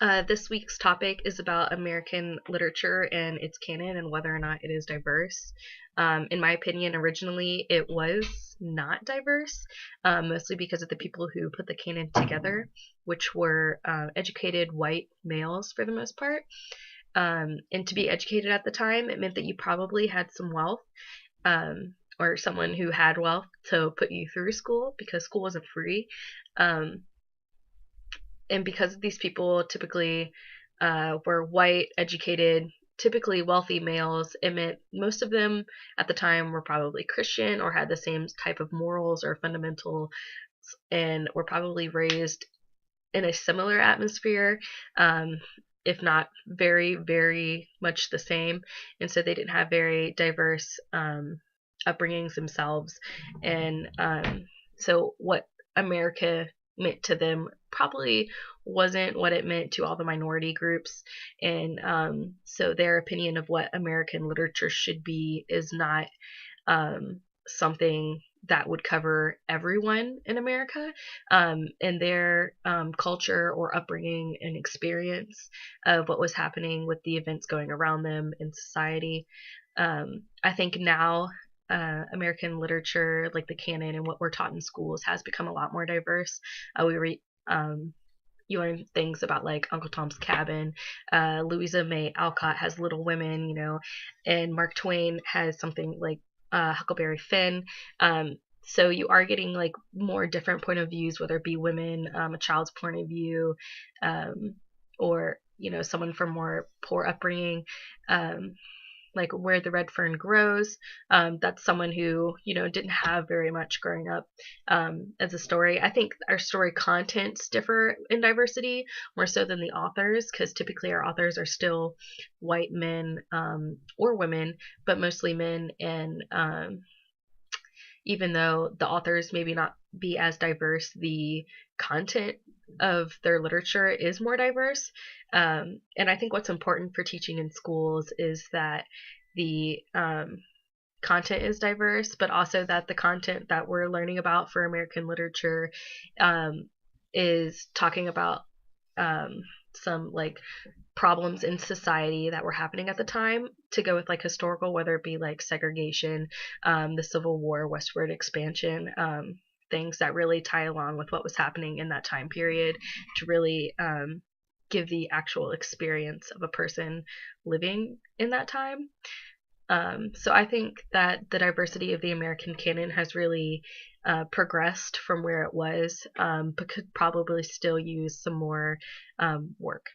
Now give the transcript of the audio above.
This week's topic is about American literature and its canon and whether or not it is diverse. In my opinion, originally it was not diverse, mostly because of the people who put the canon together, which were educated white males for the most part. And to be educated at the time, it meant that you probably had some wealth, or someone who had wealth to put you through school because school wasn't free. Um, and because these people typically were white, educated, typically wealthy males, it meant most of them at the time were probably Christian or had the same type of morals or fundamentals and were probably raised in a similar atmosphere, if not very, very much the same. And so they didn't have very diverse upbringings themselves. And so what America meant to them probably wasn't what it meant to all the minority groups. And so their opinion of what American literature should be is not something that would cover everyone in America, and their culture or upbringing and experience of what was happening with the events going around them in society. I think now American literature, like the canon and what we're taught in schools, has become a lot more diverse. We read you learn things about like Uncle Tom's Cabin. Louisa May Alcott has Little Women, and Mark Twain has something like Huckleberry Finn. So you are getting like more different point of views, whether it be women, a child's point of view, or someone from more poor upbringing. Like Where the Red Fern Grows. That's someone who, didn't have very much growing up as a story. I think our story contents differ in diversity more so than the authors, because typically our authors are still white men or women, but mostly men. And even though the authors maybe not be as diverse, the content of their literature is more diverse. And I think what's important for teaching in schools is that the content is diverse, but also that the content that we're learning about for American literature is talking about some like problems in society that were happening at the time, to go with like historical, whether it be like segregation, the Civil War, westward expansion, things that really tie along with what was happening in that time period, to really give the actual experience of a person living in that time. So I think that the diversity of the American canon has really progressed from where it was, but could probably still use some more work.